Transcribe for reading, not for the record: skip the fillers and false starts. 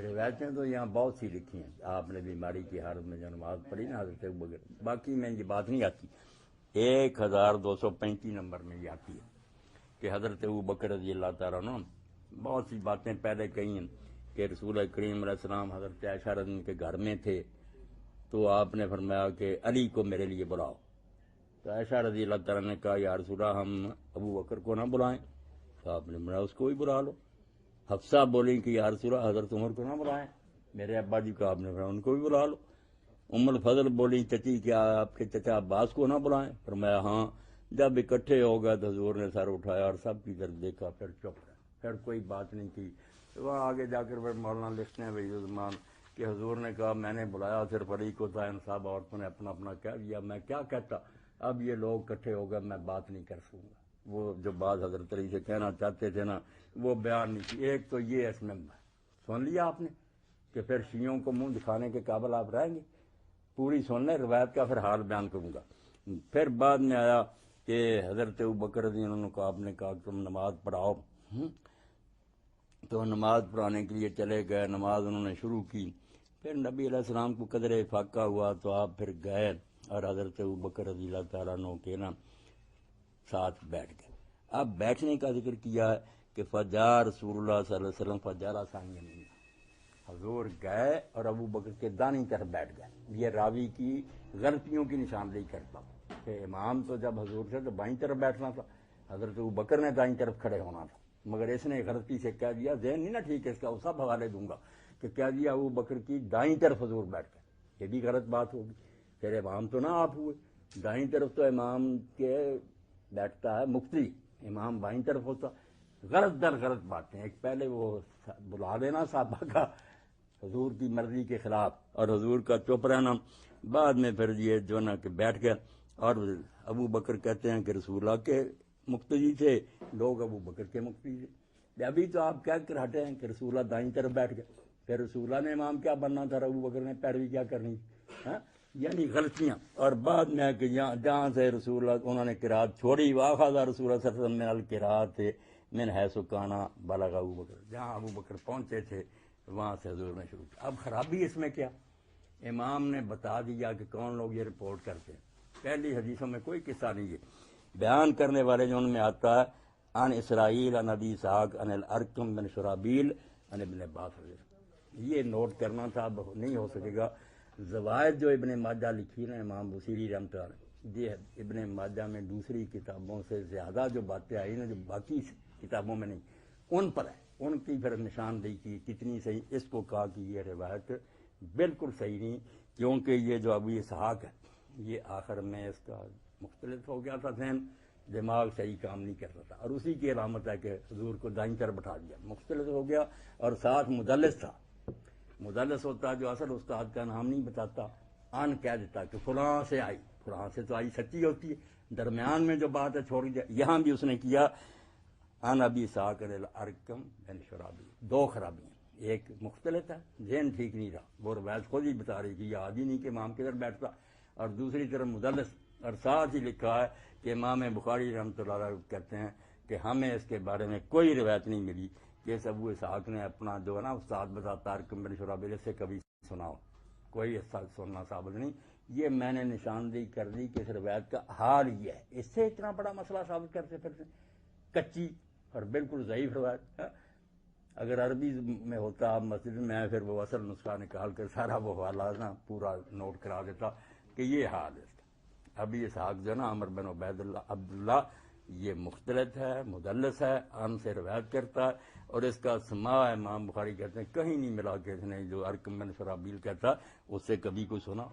روایتیں تو یہاں بہت سی لکھی ہیں. آپ نے بیماری کی حالت میں جو نماز پڑھی نا حضرت ابوبکر، باقی میں یہ بات نہیں آتی. 1235 نمبر میں یہ آتی ہے کہ حضرت ابوبکر رضی اللہ تعالیٰ عنہ بہت سی باتیں پہلے کہی ہیں کہ رسول کریم علیہ السلام حضرت عائشہ رضی اللہ کے گھر میں تھے تو آپ نے فرمایا کہ علی کو میرے لیے بلاؤ. تو عائشہ رضی اللہ تعالیٰ نے کہا یا رسول اللہ ہم ابوبکر کو نہ بلائیں؟ تو آپ نے بلایا اس کو بھی بلا لو. حفصہ بولیں کہ یا رسول اللہ حضرت عمر کو نہ بلائیں، میرے ابا جی کو آپ نے فرمایا ان کو بھی بلا لو. ام الفضل بولی چچی کیا آپ کے چچا عباس کو نہ بلائیں؟ فرمایا ہاں. جب اکٹھے ہو گئے تو حضور نے سر اٹھایا اور سب کی طرف دیکھا، پھر چپ رہے، پھر کوئی بات نہیں کی. وہاں آگے جا کر پھر مولانا لکھتے ہیں وحید الزمان کہ حضور نے کہا میں نے بلایا صرف علی کو تھا، ان سب عورتوں نے اپنا اپنا کہہ دیا، میں کیا کہتا، اب یہ لوگ اکٹھے ہو گئے میں بات نہیں کر سکوں گا. وہ جو بات حضرت علی سے کہنا چاہتے تھے نا وہ بیان نہیں کی. ایک تو یہ اس میں سن لیا آپ نے کہ پھر شیعوں کو منہ دکھانے کے قابل آپ رہیں گے. پوری سن لیں روایت کا، پھر حال بیان کروں گا. پھر بعد میں آیا کہ حضرت ابوبکر رضی اللہ عنہ کو آپ نے کہا کہ تم نماز پڑھاؤ. تو نماز پڑھانے کے لیے چلے گئے، نماز انہوں نے شروع کی. پھر نبی علیہ السلام کو قدر فاقہ ہوا تو آپ پھر گئے اور حضرت ابوبکر رضی اللہ تعالیٰ عنہ کے نا ساتھ بیٹھ گئے. اب بیٹھنے کا ذکر کیا ہے کہ فجار رسول اللہ صلی اللہ علیہ وسلم فجارہ ثانی، حضور گئے اور ابوبکر کے دائیں طرف بیٹھ گئے. یہ راوی کی غلطیوں کی نشاندہی کرتا کہ امام تو جب حضور سے تو بائیں طرف بیٹھنا تھا، حضرت ابوبکر نے دائیں طرف کھڑے ہونا تھا، مگر اس نے غلطی سے کہہ دیا، ذہن نہیں نا ٹھیک ہے اس کا، وہ سب حوالے دوں گا، کہ کہہ دیا ابوبکر کی دائیں طرف حضور بیٹھ گئے. یہ بھی غلط بات ہوگی. پھر امام تو نہ آپ ہوئے، دائیں طرف تو امام کے بیٹھتا ہے مفتی، امام بائیں طرف ہوتا. غلط در غلط باتیں. ایک پہلے وہ بلا دینا صحابہ کا حضور کی مرضی کے خلاف اور حضور کا چپ رہنا. بعد میں پھر یہ جو نا کہ بیٹھ گیا اور ابو بکر کہتے ہیں کہ رسول اللہ کے مقتدی تھے، لوگ ابو بکر کے مقتدی تھے. ابھی تو آپ کہہ کر ہٹے ہیں کہ رسول اللہ دائیں طرف بیٹھ گئے، پھر رسول اللہ نے امام کیا بننا تھا، ابو بکر نے پیروی کیا کرنی تھی. یعنی غلطیاں. اور بعد میں کہ جہاں سے رسول اللہ انہوں نے قرات چھوڑی، واخذ رسول اللہ صلی اللہ علیہ وسلم من القرات من حیث کان بلغ ابو بکر، جہاں ابو بکر پہنچے تھے وہاں سے حضور نے شروع کیا. اب خرابی اس میں کیا، امام نے بتا دیا کہ کون لوگ یہ رپورٹ کرتے ہیں. پہلی حدیثوں میں کوئی قصہ نہیں ہے. بیان کرنے والے جو ان میں آتا ہے ان اسرائیل ان ابی اسحاق ان الارقم بن شرابیل ان ابن عباس. یہ نوٹ کرنا تھا، اب نہیں ہو سکے گا. زوائد جو ابن ماجہ لکھی نا امام بصیری رحمۃ اللہ، یہ ابن ماجہ میں دوسری کتابوں سے زیادہ جو باتیں آئی نا جو باقی کتابوں میں نہیں، ان پر ہے. ان کی پھر نشاندہی کی کتنی صحیح. اس کو کہا کہ یہ روایت بالکل صحیح نہیں، کیونکہ یہ جو ابو اسحاق ہے یہ آخر میں اس کا مختلف ہو گیا تھا، ذہن دماغ صحیح کام نہیں کرتا تھا، اور اسی کی علامت ہے کہ حضور کو دائیں طرف بٹھا دیا، مختلف ہو گیا. اور ساتھ مدلس تھا. مدلس ہوتا جو اصل استاد کا نام نہیں بتاتا، ان کہہ دیتا کہ فلاں سے آئی، فلاں سے تو آئی سچی ہوتی ہے، درمیان میں جو بات ہے چھوڑ دیا. یہاں بھی اس نے کیا ان ابی اسحاق الارقم بن شرابیل. دو خرابیاں، ایک مختلف ہے، ذہن ٹھیک نہیں رہا، وہ روایت خود ہی بتا رہی کہ یہ آدھی نہیں کہ امام کدھر بیٹھتا، اور دوسری طرف مدلس. اور ساتھ ہی لکھا ہے کہ امام بخاری رحمۃ اللہ علیہ کہتے ہیں کہ ہمیں اس کے بارے میں کوئی روایت نہیں ملی کہ اس ابو اسحاق نے اپنا جو ہے نا استاد بتاتا ارقم بن شرابیل سے کبھی سناؤ، کوئی سننا ثابت نہیں. یہ میں نے نشاندہی کر دی کہ اس روایت کا حال یہ ہے. اس سے اتنا بڑا مسئلہ ثابت کرتے پھرتے کچی اور بالکل ضعیف روایت. اگر عربی میں ہوتا مسجد میں پھر وہ اصل نسخہ نکال کر سارا وہ حوالہ نا پورا نوٹ کرا دیتا کہ یہ حال ہے. ابھی اسحاق جو نا عمر بن عبید اللہ عبداللہ یہ مختلط ہے، مدلس ہے، ان سے روایت کرتا ہے، اور اس کا سماع امام بخاری کہتے ہیں کہیں نہیں ملا کہ اس نے جو ارقم بن شرابیل کہتا اس سے کبھی کوئی سنا.